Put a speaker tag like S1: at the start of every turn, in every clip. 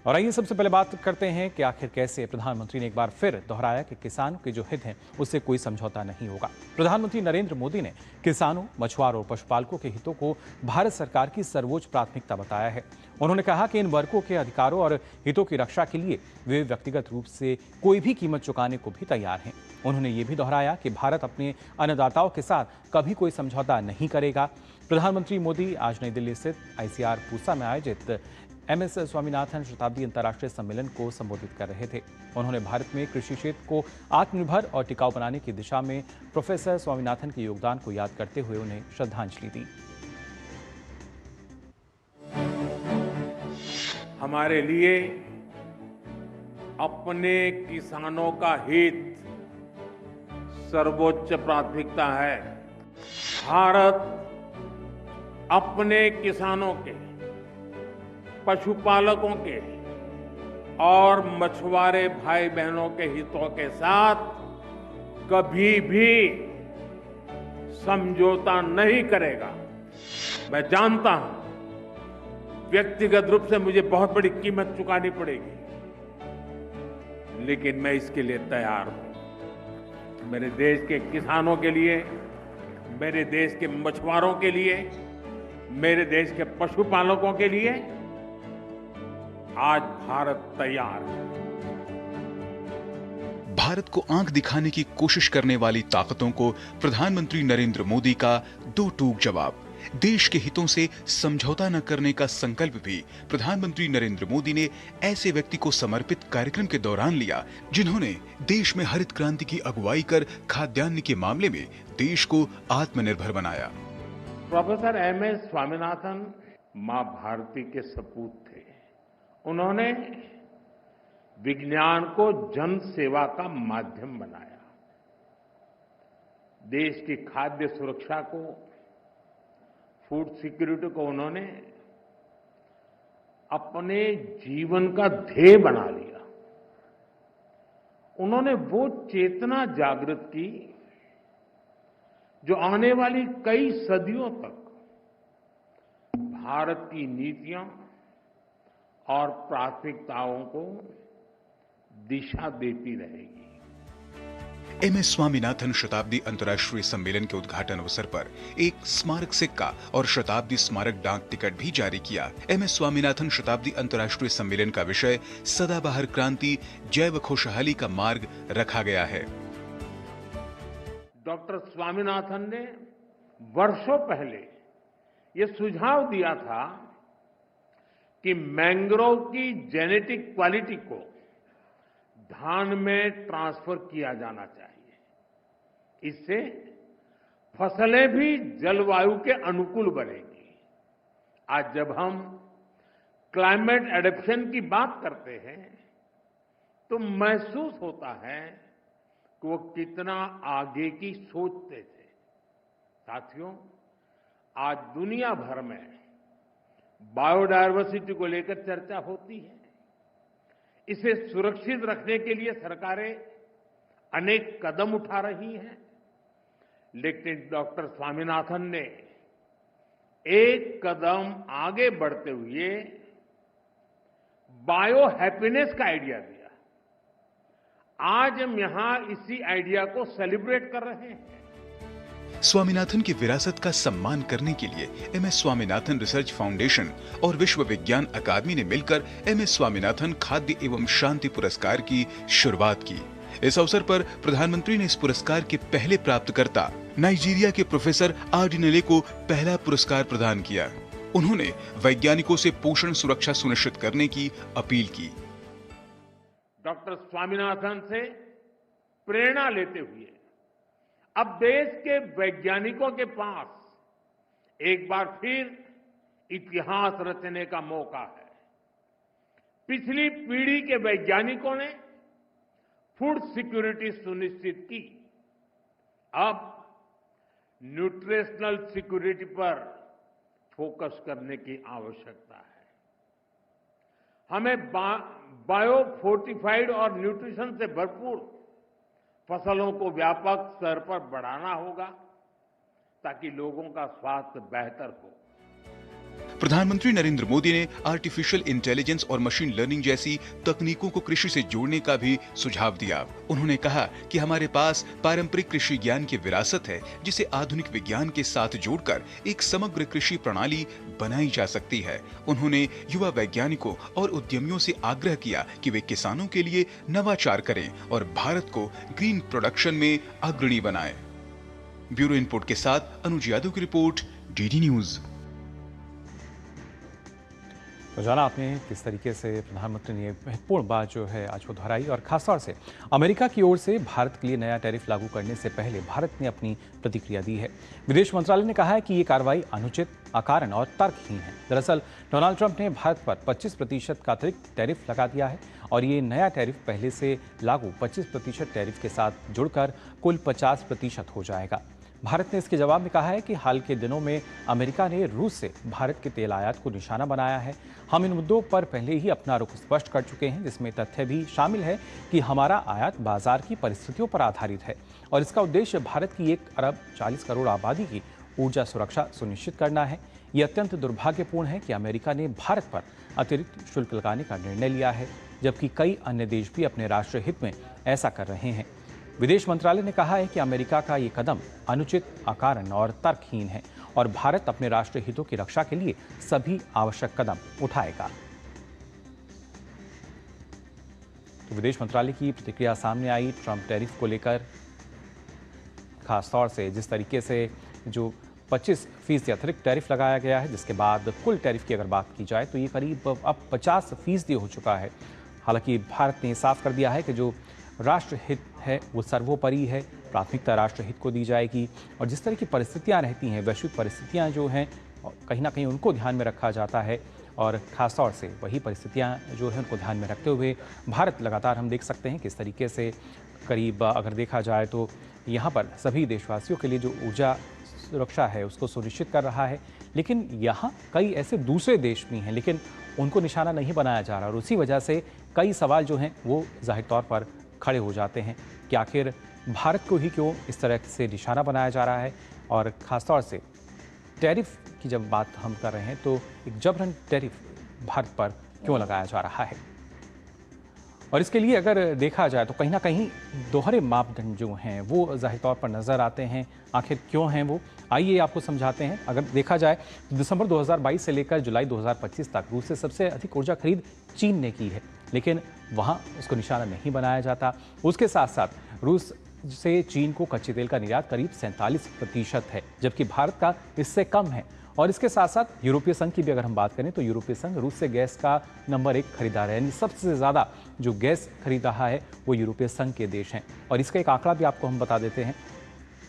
S1: और आइए सबसे पहले बात करते हैं कि आखिर कैसे प्रधानमंत्री ने एक बार फिर दोहराया कि किसानों के जो हित हैं उससे कोई समझौता नहीं होगा। प्रधानमंत्री नरेंद्र मोदी ने किसानों, मछुआरों और पशुपालकों के हितों को भारत सरकार की सर्वोच्च प्राथमिकता बताया है। उन्होंने कहा कि इन वर्गों के अधिकारों और हितों की रक्षा के लिए वे व्यक्तिगत रूप से कोई भी कीमत चुकाने को भी तैयार हैं। उन्होंने ये भी दोहराया कि भारत अपने अन्नदाताओं के साथ कभी कोई समझौता नहीं करेगा। प्रधानमंत्री मोदी आज नई दिल्ली स्थित आईसीआर पूसा में आयोजित एमएस स्वामीनाथन शताब्दी अंतर्राष्ट्रीय सम्मेलन को संबोधित कर रहे थे। उन्होंने भारत में कृषि क्षेत्र को आत्मनिर्भर और टिकाऊ बनाने की दिशा में प्रोफेसर स्वामीनाथन के योगदान को याद करते हुए उन्हें श्रद्धांजलि दी।
S2: हमारे लिए अपने किसानों का हित सर्वोच्च प्राथमिकता है। भारत अपने किसानों के, पशुपालकों के और मछुआरे भाई बहनों के हितों के साथ कभी भी समझौता नहीं करेगा। मैं जानता हूं व्यक्तिगत रूप से मुझे बहुत बड़ी कीमत चुकानी पड़ेगी, लेकिन मैं इसके लिए तैयार हूं। मेरे देश के किसानों के लिए, मेरे देश के मछुआरों के लिए, मेरे देश के पशुपालकों के लिए आज भारत तैयार है।
S3: भारत को आंख दिखाने की कोशिश करने वाली ताकतों को प्रधानमंत्री नरेंद्र मोदी का दो टूक जवाब। देश के हितों से समझौता न करने का संकल्प भी प्रधानमंत्री नरेंद्र मोदी ने ऐसे व्यक्ति को समर्पित कार्यक्रम के दौरान लिया जिन्होंने देश में हरित क्रांति की अगुवाई कर खाद्यान्न के मामले में देश को आत्मनिर्भर बनाया।
S2: प्रोफेसर एमएस स्वामीनाथन मां भारती के सपूत थे। उन्होंने विज्ञान को जन सेवा का माध्यम बनाया। देश की खाद्य सुरक्षा को, फूड सिक्योरिटी को उन्होंने अपने जीवन का ध्येय बना लिया। उन्होंने वो चेतना जागृत की जो आने वाली कई सदियों तक भारत की नीतियां और प्राथमिकताओं को दिशा देती रहेगी।
S3: एमएस स्वामीनाथन शताब्दी अंतर्राष्ट्रीय सम्मेलन के उद्घाटन अवसर पर एक स्मारक सिक्का और शताब्दी स्मारक डाक टिकट भी जारी किया। एमएस स्वामीनाथन शताब्दी अंतर्राष्ट्रीय सम्मेलन का विषय सदाबहार क्रांति, जैव खुशहाली का मार्ग रखा गया है।
S2: डॉक्टर स्वामीनाथन ने वर्षों पहले ये सुझाव दिया था कि मैंग्रोव की जेनेटिक क्वालिटी को धान में ट्रांसफर किया जाना चाहिए। इससे फसलें भी जलवायु के अनुकूल बनेंगी। आज जब हम क्लाइमेट एडेप्शन की बात करते हैं तो महसूस होता है कि वो कितना आगे की सोचते थे। साथियों, आज दुनिया भर में बायोडायवर्सिटी को लेकर चर्चा होती है। इसे सुरक्षित रखने के लिए सरकारें अनेक कदम उठा रही हैं, लेकिन डॉक्टर स्वामीनाथन ने एक कदम आगे बढ़ते हुए बायो हैप्पीनेस का आइडिया दिया। आज हम यहां इसी आइडिया को सेलिब्रेट कर रहे हैं।
S3: स्वामीनाथन की विरासत का सम्मान करने के लिए एमएस स्वामीनाथन रिसर्च फाउंडेशन और विश्व विज्ञान अकादमी ने मिलकर एमएस स्वामीनाथन खाद्य एवं शांति पुरस्कार की शुरुआत की। इस अवसर पर प्रधानमंत्री ने इस पुरस्कार के पहले प्राप्तकर्ता नाइजीरिया के प्रोफेसर आर्डिनेले को पहला पुरस्कार प्रदान किया। उन्होंने वैज्ञानिकों से पोषण सुरक्षा सुनिश्चित करने की अपील की।
S2: डॉक्टर स्वामीनाथन से प्रेरणा लेते हुए अब देश के वैज्ञानिकों के पास एक बार फिर इतिहास रचने का मौका है। पिछली पीढ़ी के वैज्ञानिकों ने फूड सिक्योरिटी सुनिश्चित की। अब न्यूट्रिशनल सिक्योरिटी पर फोकस करने की आवश्यकता है। हमें बायो फोर्टिफाइड और न्यूट्रिशन से भरपूर फसलों को व्यापक स्तर पर बढ़ाना होगा ताकि लोगों का स्वास्थ्य बेहतर हो।
S3: प्रधानमंत्री नरेंद्र मोदी ने आर्टिफिशियल इंटेलिजेंस और मशीन लर्निंग जैसी तकनीकों को कृषि से जोड़ने का भी सुझाव दिया। उन्होंने कहा कि हमारे पास पारंपरिक कृषि ज्ञान की विरासत है, जिसे आधुनिक विज्ञान के साथ जोड़कर एक समग्र कृषि प्रणाली बनाई जा सकती है। उन्होंने युवा वैज्ञानिकों और उद्यमियों से आग्रह किया कि वे किसानों के लिए नवाचार करें और भारत को ग्रीन प्रोडक्शन में अग्रणी बनाएं। ब्यूरो इनपुट के साथ अनुज यादव की रिपोर्ट, डीडी न्यूज।
S1: तो जाना आपने किस तरीके से प्रधानमंत्री ने महत्वपूर्ण बात जो है आज वो दोहराई और खासतौर से अमेरिका की ओर से भारत के लिए नया टैरिफ लागू करने से पहले भारत ने अपनी प्रतिक्रिया दी है। विदेश मंत्रालय ने कहा है कि ये कार्रवाई अनुचित, अकारण और तर्कहीन है। दरअसल डोनाल्ड ट्रंप ने भारत पर 25% का अतिरिक्त टैरिफ लगा दिया है और ये नया टैरिफ पहले से लागू 25% टैरिफ के साथ जुड़कर कुल 50% हो जाएगा। भारत ने इसके जवाब में कहा है कि हाल के दिनों में अमेरिका ने रूस से भारत के तेल आयात को निशाना बनाया है। हम इन मुद्दों पर पहले ही अपना रुख स्पष्ट कर चुके हैं, जिसमें तथ्य भी शामिल है कि हमारा आयात बाजार की परिस्थितियों पर आधारित है और इसका उद्देश्य भारत की 1 अरब 40 करोड़ आबादी की ऊर्जा सुरक्षा सुनिश्चित करना है। ये अत्यंत दुर्भाग्यपूर्ण है कि अमेरिका ने भारत पर अतिरिक्त शुल्क लगाने का निर्णय लिया है, जबकि कई अन्य देश भी अपने राष्ट्रीय हित में ऐसा कर रहे हैं। विदेश मंत्रालय ने कहा है कि अमेरिका का ये कदम अनुचित, अकारण और तर्कहीन है और भारत अपने राष्ट्रीय हितों की रक्षा के लिए सभी आवश्यक कदम उठाएगा। तो विदेश मंत्रालय की प्रतिक्रिया सामने आई ट्रंप टैरिफ को लेकर, खासतौर से जिस तरीके से जो 25% अतिरिक्त टैरिफ लगाया गया है, जिसके बाद कुल टैरिफ की अगर बात की जाए तो ये करीब अब 50% हो चुका है। हालांकि भारत ने साफ कर दिया है कि जो राष्ट्र हित है वो सर्वोपरि है, प्राथमिकता राष्ट्र हित को दी जाएगी और जिस तरह की परिस्थितियां रहती हैं, वैश्विक परिस्थितियां जो हैं, कहीं ना कहीं उनको ध्यान में रखा जाता है और ख़ासतौर से वही परिस्थितियां जो हैं उनको ध्यान में रखते हुए भारत लगातार हम देख सकते हैं किस तरीके से करीब अगर देखा जाए तो यहाँ पर सभी देशवासियों के लिए जो ऊर्जा सुरक्षा है उसको सुनिश्चित कर रहा है। लेकिन यहाँ कई ऐसे दूसरे देश भी हैं लेकिन उनको निशाना नहीं बनाया जा रहा और उसी वजह से कई सवाल जो हैं वो जाहिर तौर पर खड़े हो जाते हैं कि आखिर भारत को ही क्यों इस तरह से निशाना बनाया जा रहा है और ख़ासतौर से टैरिफ की जब बात हम कर रहे हैं तो एक जबरन टैरिफ भारत पर क्यों लगाया जा रहा है। और इसके लिए अगर देखा जाए तो कहीं ना कहीं दोहरे मापदंड जो हैं वो जाहिर तौर पर नज़र आते हैं। आखिर क्यों हैं वो, आइए आपको समझाते हैं। अगर देखा जाए तो दिसंबर 2022 से लेकर जुलाई 2025 तक रूस से सबसे अधिक ऊर्जा खरीद चीन ने की है, लेकिन वहाँ उसको निशाना नहीं बनाया जाता। उसके साथ साथ रूस से चीन को कच्चे तेल का निर्यात करीब 47% है, जबकि भारत का इससे कम है। और इसके साथ साथ यूरोपीय संघ की भी अगर हम बात करें तो यूरोपीय संघ रूस से गैस का नंबर 1 खरीदार है, यानी सबसे ज़्यादा जो गैस खरीद रहा है वो यूरोपीय संघ के देश हैं। और इसका एक आंकड़ा भी आपको हम बता देते हैं।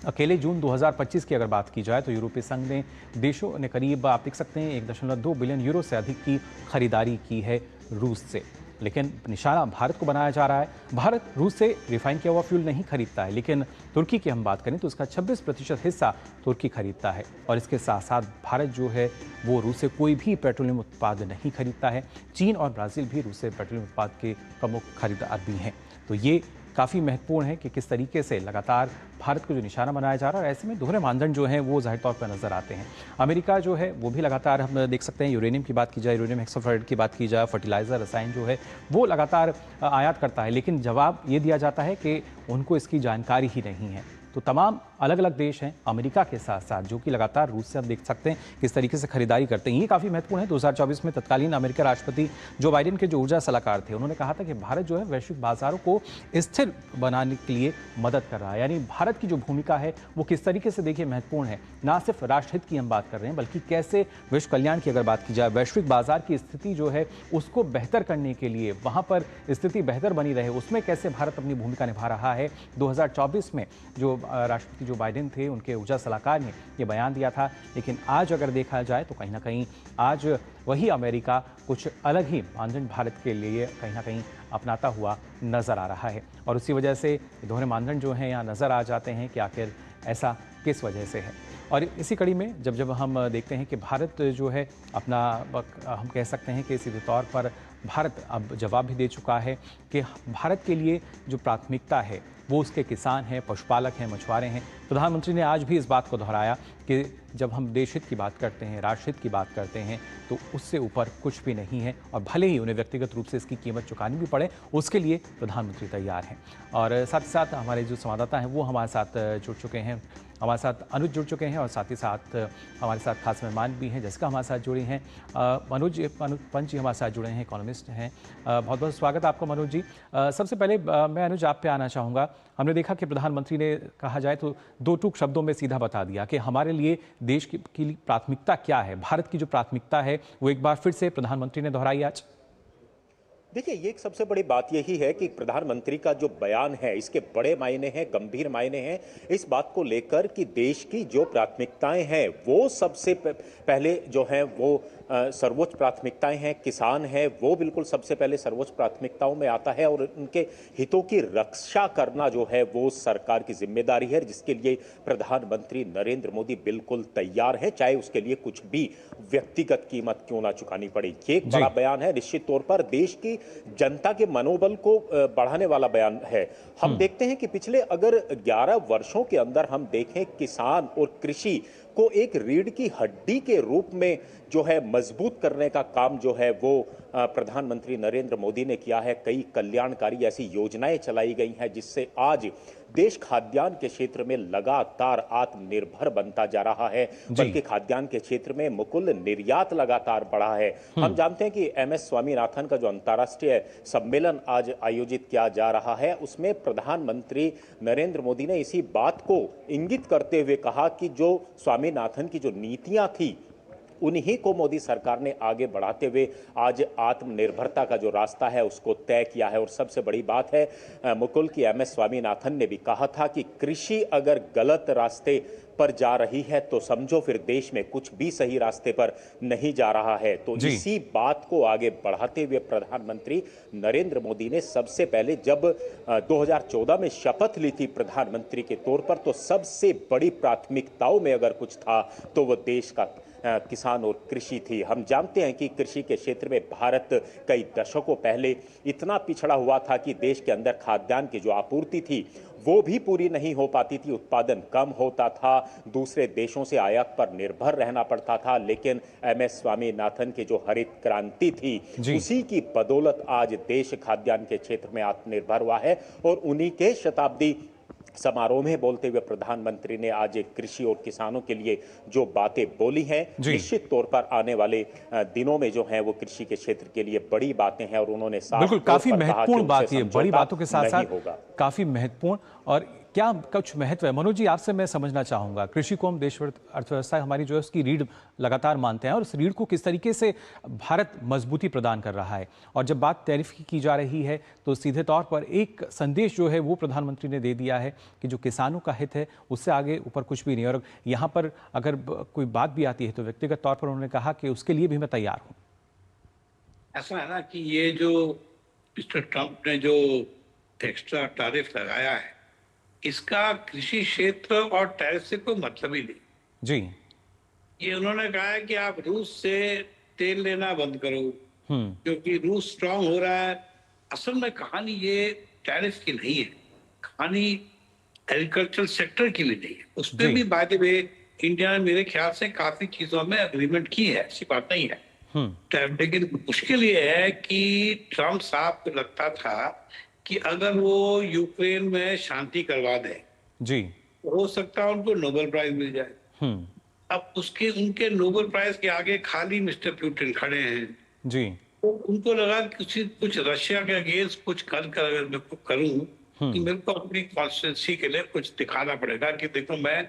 S1: अकेले जून 2025 की अगर बात की जाए तो यूरोपीय संघ ने देशों ने करीब आप देख सकते हैं 1.2 बिलियन यूरो से अधिक की खरीदारी की है रूस से, लेकिन निशाना भारत को बनाया जा रहा है। भारत रूस से रिफाइन किया हुआ फ्यूल नहीं खरीदता है, लेकिन तुर्की की हम बात करें तो उसका 26% हिस्सा तुर्की खरीदता है। और इसके साथ साथ भारत जो है वो रूस से कोई भी पेट्रोलियम उत्पाद नहीं खरीदता है। चीन और ब्राज़ील भी रूस से पेट्रोलियम उत्पाद के प्रमुख खरीदार भी हैं। तो ये काफ़ी महत्वपूर्ण है कि किस तरीके से लगातार भारत को जो निशाना बनाया जा रहा है और ऐसे में दोहरे मानदंड जो हैं वो जाहिर तौर पर नजर आते हैं। अमेरिका जो है वो भी लगातार हम देख सकते हैं, यूरेनियम की बात की जाए, यूरेनियम हेक्साफ्लोराइड की बात की जाए, फर्टिलाइजर, रसायन जो है वो लगातार आयात करता है, लेकिन जवाब ये दिया जाता है कि उनको इसकी जानकारी ही नहीं है। तो तमाम अलग अलग देश हैं अमेरिका के साथ साथ जो कि लगातार रूस से हम देख सकते हैं किस तरीके से खरीदारी करते हैं। ये काफ़ी महत्वपूर्ण है। 2024 में तत्कालीन अमेरिकी राष्ट्रपति जो बाइडेन के जो ऊर्जा सलाहकार थे उन्होंने कहा था कि भारत जो है वैश्विक बाजारों को स्थिर बनाने के लिए मदद कर रहा है। यानी भारत की जो भूमिका है वो किस तरीके से देखिए महत्वपूर्ण है। ना सिर्फ राष्ट्रहित की हम बात कर रहे हैं बल्कि कैसे विश्व कल्याण की अगर बात की जाए, वैश्विक बाजार की स्थिति जो है उसको बेहतर करने के लिए, वहाँ पर स्थिति बेहतर बनी रहे, उसमें कैसे भारत अपनी भूमिका निभा रहा है। 2024 में जो राष्ट्रपति जो बाइडेन थे उनके ऊर्जा सलाहकार ने ये बयान दिया था, लेकिन आज अगर देखा जाए तो कहीं ना कहीं आज वही अमेरिका कुछ अलग ही मानदंड भारत के लिए कहीं ना कहीं अपनाता हुआ नज़र आ रहा है। और उसी वजह से दोहरे मानदंड जो हैं यहाँ नज़र आ जाते हैं कि आखिर ऐसा किस वजह से है। और इसी कड़ी में जब हम देखते हैं कि भारत जो है अपना हम कह सकते हैं कि सीधे तौर पर भारत अब जवाब भी दे चुका है कि भारत के लिए जो प्राथमिकता है वो उसके किसान हैं, पशुपालक हैं, मछुआरे हैं। प्रधानमंत्री ने आज भी इस बात को दोहराया कि जब हम देश हित की बात करते हैं, राष्ट्र हित की बात करते हैं, तो उससे ऊपर कुछ भी नहीं है और भले ही उन्हें व्यक्तिगत रूप से इसकी कीमत चुकानी भी पड़े, उसके लिए प्रधानमंत्री तैयार हैं। और साथ ही साथ हमारे जो संवाददाता हैं वो हमारे साथ जुड़ चुके हैं, हमारे साथ अनुज जुड़ चुके हैं और साथ ही साथ हमारे साथ खास मेहमान भी हैं, जैसिका हमारे साथ जुड़ी हैं, मनोज पंच जी हमारे साथ जुड़े हैं, इकोनॉमिस्ट हैं। बहुत बहुत स्वागत आपका मनोज जी। सबसे पहले मैं अनुज आप पे आना चाहूँगा। हमने देखा कि प्रधानमंत्री ने कहा जाए तो दो टूक शब्दों में सीधा बता दिया कि हमारे लिए देश की प्राथमिकता क्या है, भारत की जो प्राथमिकता है वो एक बार फिर से प्रधानमंत्री ने दोहराई आज।
S4: देखिए, ये एक सबसे बड़ी बात यही है कि प्रधानमंत्री का जो बयान है इसके बड़े मायने हैं, गंभीर मायने हैं इस बात को लेकर कि देश की जो प्राथमिकताएं हैं वो सबसे पहले जो हैं वो सर्वोच्च प्राथमिकताएं हैं। किसान है वो बिल्कुल सबसे पहले सर्वोच्च प्राथमिकताओं में आता है और उनके हितों की रक्षा करना जो है वो सरकार की जिम्मेदारी है, जिसके लिए प्रधानमंत्री नरेंद्र मोदी बिल्कुल तैयार है, चाहे उसके लिए कुछ भी व्यक्तिगत कीमत क्यों ना चुकानी पड़े। ये एक बड़ा बयान है, निश्चित तौर पर देश की जनता के मनोबल को बढ़ाने वाला बयान है। हम देखते हैं कि पिछले अगर 11 वर्षों के अंदर हम देखें किसान और कृषि को एक रीढ़ की हड्डी के रूप में जो है मजबूत करने का काम जो है वो प्रधानमंत्री नरेंद्र मोदी ने किया है। कई कल्याणकारी ऐसी योजनाएं चलाई गई हैं जिससे आज देश खाद्यान्न के क्षेत्र में लगातार आत्मनिर्भर बनता जा रहा है, बल्कि खाद्यान्न के क्षेत्र में मुकुल निर्यात लगातार बढ़ा है। हम जानते हैं कि MS स्वामीनाथन का जो अंतर्राष्ट्रीय सम्मेलन आज आयोजित किया जा रहा है उसमें प्रधानमंत्री नरेंद्र मोदी ने इसी बात को इंगित करते हुए कहा कि जो स्वामीनाथन की जो नीतियां थी उन्हीं को मोदी सरकार ने आगे बढ़ाते हुए आज आत्मनिर्भरता का जो रास्ता है उसको तय किया है। और सबसे बड़ी बात है, मुकुल की MS स्वामीनाथन ने भी कहा था कि कृषि अगर गलत रास्ते पर जा रही है तो समझो फिर देश में कुछ भी सही रास्ते पर नहीं जा रहा है। तो इसी बात को आगे बढ़ाते हुए प्रधानमंत्री नरेंद्र मोदी ने सबसे पहले जब 2014 में शपथ ली थी प्रधानमंत्री के तौर पर, तो सबसे बड़ी प्राथमिकताओं में अगर कुछ था तो वो देश का किसान और कृषि थी। हम जानते हैं कि कृषि के क्षेत्र में भारत कई दशकों पहले इतना पिछड़ा हुआ था कि देश के अंदर खाद्यान्न की जो आपूर्ति थी वो भी पूरी नहीं हो पाती थी, उत्पादन कम होता था, दूसरे देशों से आयात पर निर्भर रहना पड़ता था। लेकिन MS स्वामीनाथन की जो हरित क्रांति थी उसी की बदौलत आज देश खाद्यान्न के क्षेत्र में आत्मनिर्भर हुआ है। और उन्हीं के शताब्दी समारोह में बोलते हुए प्रधानमंत्री ने आज कृषि और किसानों के लिए जो बातें बोली हैं, निश्चित तौर पर आने वाले दिनों में जो है वो कृषि के क्षेत्र के लिए बड़ी बातें हैं। और उन्होंने
S1: बिल्कुल काफी महत्वपूर्ण बात, ये बड़ी बातों के साथ साथ काफी महत्वपूर्ण और क्या कुछ महत्व है। मनोज जी आपसे मैं समझना चाहूंगा, कृषि को हम देश अर्थव्यवस्था हमारी जो है उसकी रीढ़ लगातार मानते हैं और उस रीढ़ को किस तरीके से भारत मजबूती प्रदान कर रहा है। और जब बात टैरिफ की जा रही है तो सीधे तौर पर एक संदेश जो है वो प्रधानमंत्री ने दे दिया है कि जो किसानों का हित है उससे आगे ऊपर कुछ भी नहीं। और यहाँ पर अगर कोई बात भी आती है तो व्यक्तिगत तौर पर उन्होंने कहा कि उसके लिए भी मैं तैयार हूँ।
S5: ऐसा है ना कि ये जो मिस्टर ट्रंप ने जो एक्स्ट्रा टैरिफ लगाया है इसका कृषि क्षेत्र और टैरिफ से कोई मतलब ही नहीं
S1: जी।
S5: ये उन्होंने कहा है कि आप रूस से तेल लेना बंद करो क्योंकि रूस स्ट्रांग हो रहा है। असल में कहानी ये टैरिफ की नहीं है, कहानी एग्रीकल्चर सेक्टर की भी नहीं है। उस पर भी बाय द वे इंडिया ने मेरे ख्याल से काफी चीजों में अग्रीमेंट की है, ऐसी बात नहीं है। लेकिन मुश्किल ये है कि ट्रंप साहब को लगता था कि अगर वो यूक्रेन में शांति करवा दे
S1: जी
S5: तो हो सकता है उनको नोबेल प्राइज मिल जाए। अब उसके उनके नोबेल प्राइज के आगे खाली मिस्टर पुतिन खड़े हैं
S1: जी।
S5: तो उनको लगा कि कुछ रशिया के अगेंस्ट कुछ कर अगर मैं करूं कि मेरे को अपनी कॉन्स्टिट्यूंसी के लिए कुछ दिखाना पड़ेगा कि देखो मैं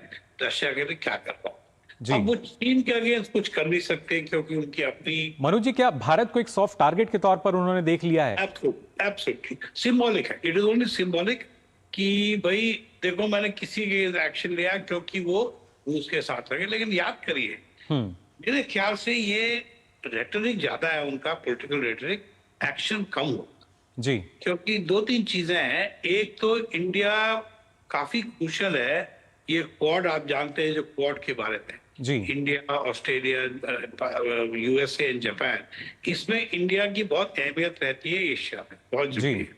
S5: रशिया के लिए क्या कर रहा हूँ। अब वो चीन के अगेंस्ट कुछ कर नहीं सकते क्योंकि उनकी अपनी।
S1: मनोज जी क्या भारत को एक सॉफ्ट टारगेट के तौर पर उन्होंने देख लिया है?
S5: एब्सोल्युटली सिंबॉलिक है, इट इज ओनली सिंबॉलिक कि भाई देखो मैंने किसी के एक्शन लिया क्योंकि वो रूस के साथ लगे। लेकिन याद करिए मेरे ख्याल से ये रेटरिक ज्यादा है उनका, पॉलिटिकल रेटरिक, एक्शन कम हो
S1: जी।
S5: क्योंकि दो तीन चीजें हैं। एक तो इंडिया काफी क्रूशियल है, ये क्वाड आप जानते हैं जो क्वाड के बारे में
S1: जी
S5: India, Australia, USA and Japan, इसमें इंडिया की बहुत अहमियत रहती है एशिया में, बहुत
S1: जी
S5: जरूरी है।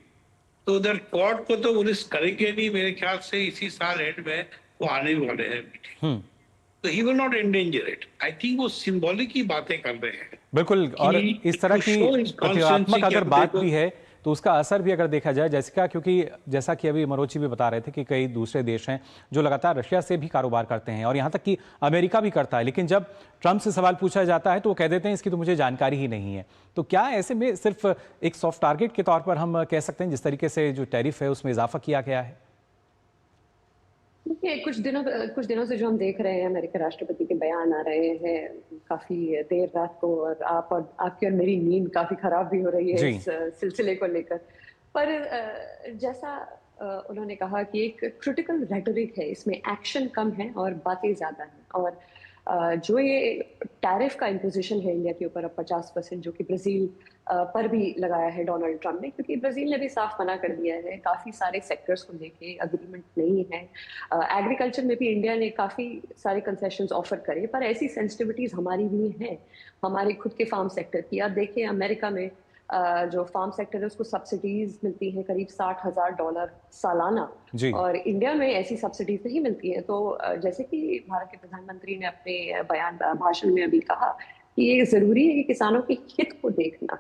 S5: तो उधर क्वाड को तो वो रिस्क करेंगे नहीं, मेरे ख्याल से इसी साल एंड में वो आने वाले हैं मीटिंग, तो he will not endanger it. I think वो सिंबॉलिक की बातें कर रहे हैं
S1: बिल्कुल। और इस तरह की प्रतीकात्मक अगर बात भी है तो उसका असर भी अगर देखा जाए जैसिका, क्योंकि जैसा कि अभी मनोज जी भी बता रहे थे कि कई दूसरे देश हैं जो लगातार रशिया से भी कारोबार करते हैं और यहाँ तक कि अमेरिका भी करता है, लेकिन जब ट्रंप से सवाल पूछा जाता है तो वो कह देते हैं इसकी तो मुझे जानकारी ही नहीं है। तो क्या ऐसे में सिर्फ एक सॉफ्ट टारगेट के तौर पर हम कह सकते हैं जिस तरीके से जो टैरिफ है उसमें इजाफा किया गया है?
S6: देखिए, कुछ दिनों से जो हम देख रहे हैं, अमेरिकी राष्ट्रपति के बयान आ रहे हैं काफी देर रात को, और आपकी और मेरी नींद काफी खराब भी हो रही है इस सिलसिले को लेकर। पर जैसा उन्होंने कहा कि एक क्रिटिकल रेटोरिक है, इसमें एक्शन कम है और बातें ज्यादा हैं। और जो ये टैरिफ का इम्पोजिशन है इंडिया के ऊपर अब 50%, जो कि ब्राजील पर भी लगाया है डोनाल्ड ट्रंप ने, क्योंकि ब्राजील ने भी साफ मना कर दिया है, काफी सारे सेक्टर्स को लेके अग्रीमेंट नहीं है। एग्रीकल्चर में भी इंडिया ने काफी सारे कंसेशंस ऑफर करे, पर ऐसी सेंसिटिविटीज हमारी भी हैं, हमारे खुद के फार्म सेक्टर की। आप देखें, अमेरिका में जो फार्म सेक्टर है उसको सब्सिडीज मिलती है करीब $60,000 सालाना, और इंडिया में ऐसी सब्सिडीज नहीं मिलती है। तो जैसे कि भारत के प्रधानमंत्री ने अपने भाषण में अभी कहा कि ये जरूरी है कि किसानों के हित को देखना।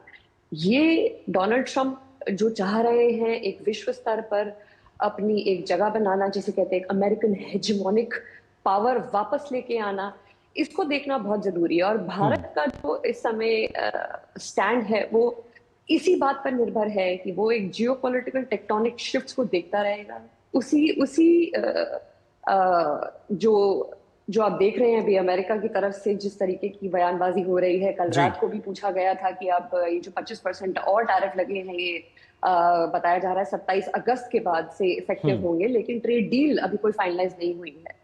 S6: ये डोनाल्ड ट्रंप जो चाह रहे हैं एक विश्व स्तर पर अपनी एक जगह बनाना, जिसे कहते हैं अमेरिकन हेजेमोनिक पावर वापस लेके आना, इसको देखना बहुत जरूरी है। और भारत का जो इस समय स्टैंड है वो इसी बात पर निर्भर है कि वो एक जियोपॉलिटिकल टेक्टोनिक शिफ्ट्स को देखता रहेगा। उसी जो आप देख रहे हैं अभी अमेरिका की तरफ से जिस तरीके की बयानबाजी हो रही है। कल रात को भी पूछा गया था कि अब ये जो 25% और टैरिफ लगे हैं, ये बताया जा रहा है 27 अगस्त के बाद से इफेक्टिव होंगे, लेकिन ट्रेड डील अभी कोई फाइनलाइज नहीं हुई है।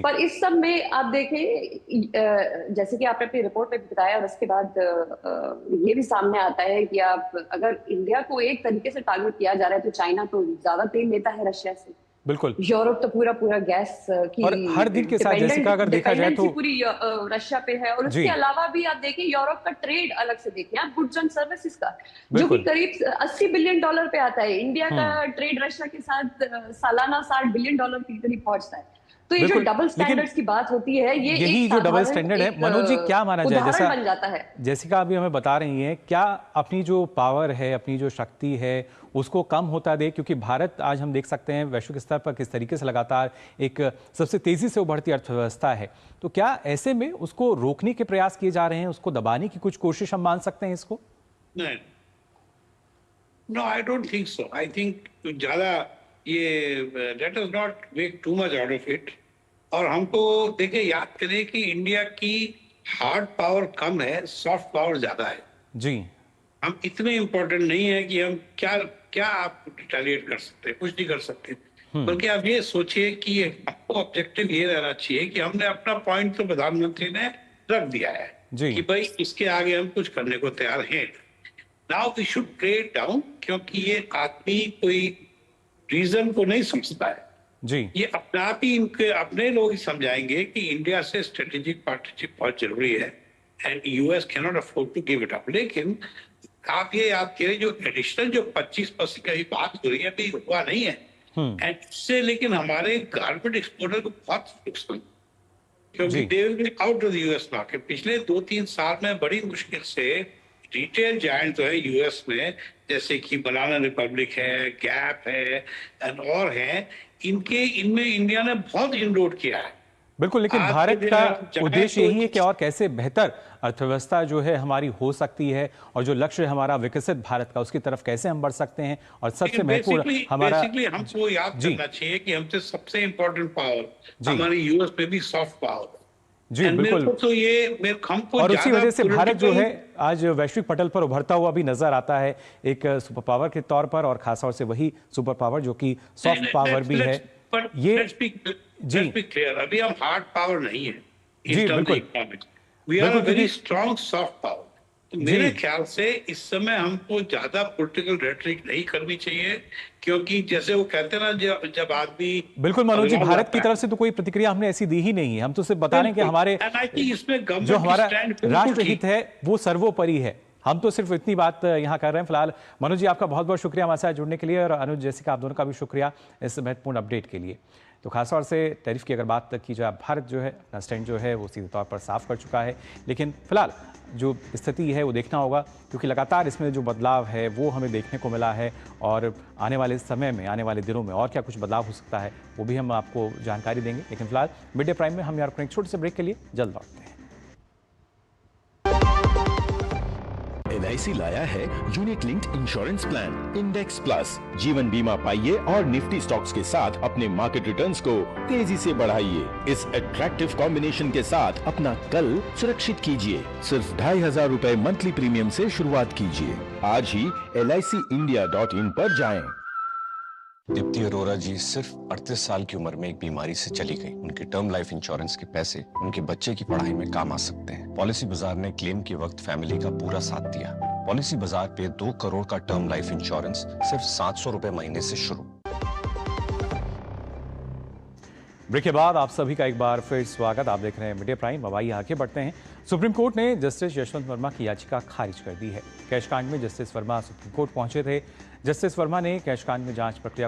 S6: पर इस सब में आप देखें, जैसे कि आपने अपनी रिपोर्ट में भी बताया, और उसके बाद ये भी सामने आता है कि आप अगर इंडिया को एक तरीके से टारगेट किया जा रहा है तो चाइना तो ज्यादा तेल लेता है रशिया से,
S1: बिल्कुल।
S6: यूरोप तो पूरा गैस की
S1: और हर दिन के साथ जैसिका अगर देखा जाए तो
S6: पूरी रशिया पे है। और उसके अलावा भी आप देखें यूरोप का ट्रेड अलग से देखें आप, गुड्स एंड सर्विसेज का, जो कि करीब $80 बिलियन पे आता है। इंडिया का ट्रेड रशिया के साथ सालाना $60 बिलियन के करीब पहुंचता है। तो ये जो डबल स्टैंडर्ड्स की बात होती है,
S1: यही जो डबल स्टैंडर्ड है, मनोज जी क्या माना जाए, जैसा
S6: बन जाता है।
S1: जैसिका अभी हमें बता रही हैं, क्या अपनी जो पावर है, अपनी जो शक्ति है, उसको कम होता दे? क्योंकि भारत आज हम देख सकते हैं वैश्विक स्तर पर किस तरीके से लगातार एक सबसे तेजी से उभरती अर्थव्यवस्था है, तो क्या ऐसे में उसको रोकने के प्रयास किए जा रहे हैं, उसको दबाने की कुछ कोशिश हम मान सकते हैं इसको?
S5: No, I don't think so. I think ज्यादा ये let us not make too much out of it. और हमको देखिए, याद करें कि इंडिया की हार्ड पावर कम है, सॉफ्ट पावर ज्यादा है
S1: जी।
S5: हम इतने इंपॉर्टेंट नहीं है कि हम क्या आप रिटेलिएट कर सकते हैं, कुछ नहीं कर सकते। बल्कि आप ये सोचिए कि आपको ऑब्जेक्टिव ये रहना चाहिए कि हमने अपना पॉइंट तो प्रधानमंत्री ने रख दिया है कि भाई इसके आगे हम कुछ करने को तैयार हैं। Now we should play it down, क्योंकि ये आदमी कोई रीजन को नहीं समझता है
S1: जी।
S5: ये अपना आप ही इनके अपने लोग ही समझाएंगे कि इंडिया से स्ट्रेटेजिक पार्टनरशिप बहुत जरूरी है and US can not afford to give it up. लेकिन आप ये याद करें, जो एडिशनल जो 25% की बात हो रही है अभी हुआ नहीं है, एंड इससे लेकिन हमारे गारमेंट एक्सपोर्टर को बहुत नुकसान, क्योंकि they will be out of the US market. पिछले 2-3 साल में बड़ी मुश्किल से रिटेल जायंट जो है यूएस में, जैसे कि बनाना रिपब्लिक है, गैप है और है, इनमें इंडिया ने बहुत इनरोड किया है।
S1: बिल्कुल, लेकिन भारत का उद्देश्य यही है कि और कैसे बेहतर अर्थव्यवस्था जो है हमारी हो सकती है, और जो लक्ष्य है हमारा विकसित भारत का, उसकी तरफ कैसे हम बढ़ सकते हैं। और सबसे महत्वपूर्ण हमारा
S5: हमको याद करना चाहिए कि हमसे सबसे इंपॉर्टेंट पावर हमारी यूएस में भी सॉफ्ट पावर
S1: जी। बिल्कुल,
S5: तो ये हमको,
S1: और उसी वजह से भारत जो है आज वैश्विक पटल पर उभरता हुआ भी नजर आता है एक सुपर पावर के तौर पर, और खासतौर से वही सुपर पावर जो कि सॉफ्ट पावर भी है। ये
S5: जी क्लियर, अभी हम हार्ड पावर नहीं है
S1: जी। बिल्कुल,
S5: we are a very strong soft power. तो मेरे ख्याल से इस समय हमको ज्यादा पॉलिटिकल रेटरिक नहीं करनी चाहिए, क्योंकि जैसे वो कहते हैं ना, जब आदमी
S1: बिल्कुल मनोज जी, भारत की तरफ से तो कोई प्रतिक्रिया हमने ऐसी दी ही नहीं है। हम तो सिर्फ बता रहे हैं कि हमारे
S5: इसमें
S1: जो हमारा राष्ट्रहित है वो सर्वोपरि है। हम तो सिर्फ इतनी बात यहाँ कर रहे हैं फिलहाल। मनोज जी, आपका बहुत बहुत शुक्रिया हमारे साथ जुड़ने के लिए, और अनुज जैसिका, आप दोनों का भी शुक्रिया इस महत्वपूर्ण अपडेट के लिए। तो खासतौर से टैरिफ की अगर बात की जाए, भारत जो है अपना स्टैंड जो है वो सीधे तौर पर साफ कर चुका है, लेकिन फिलहाल जो स्थिति है वो देखना होगा, क्योंकि लगातार इसमें जो बदलाव है वो हमें देखने को मिला है, और आने वाले समय में, आने वाले दिनों में और क्या कुछ बदलाव हो सकता है वो भी हम आपको जानकारी देंगे। लेकिन फिलहाल मिड डे प्राइम में हम यार एक छोटे से ब्रेक के लिए जल्द लौटते हैं।
S7: LIC लाया है unit linked insurance plan index plus. जीवन बीमा पाइए और निफ्टी स्टॉक्स के साथ अपने मार्केट रिटर्न्स को तेजी से बढ़ाइए। इस अट्रैक्टिव कॉम्बिनेशन के साथ अपना कल सुरक्षित कीजिए। सिर्फ 2500 रुपए मंथली प्रीमियम से शुरुआत कीजिए। आज ही LICindia.in पर जाएं।
S8: दीप्ति अरोरा जी सिर्फ 38 साल की उम्र में एक बीमारी से चली गई। उनके टर्म लाइफ इंश्योरेंस के पैसे उनके बच्चे की पढ़ाई में काम आ सकते हैं। पॉलिसी बाजार ने क्लेम के वक्त फैमिली का पूरा साथ दिया। पॉलिसी बाजार पे 2 करोड़ का टर्म लाइफ इंश्योरेंस सिर्फ 700 रुपए महीने से शुरू।
S1: ब्रेक के बाद आप सभी का एक बार फिर स्वागत। आप देख रहे हैं मिड डे प्राइम। अब आइए आगे बढ़ते हैं। सुप्रीम कोर्ट ने जस्टिस यशवंत वर्मा की याचिका खारिज कर दी है। कैश कांड में जस्टिस वर्मा सुप्रीम कोर्ट पहुंचे थे। जस्टिस वर्मा ने कैश कांड में जांच प्रक्रिया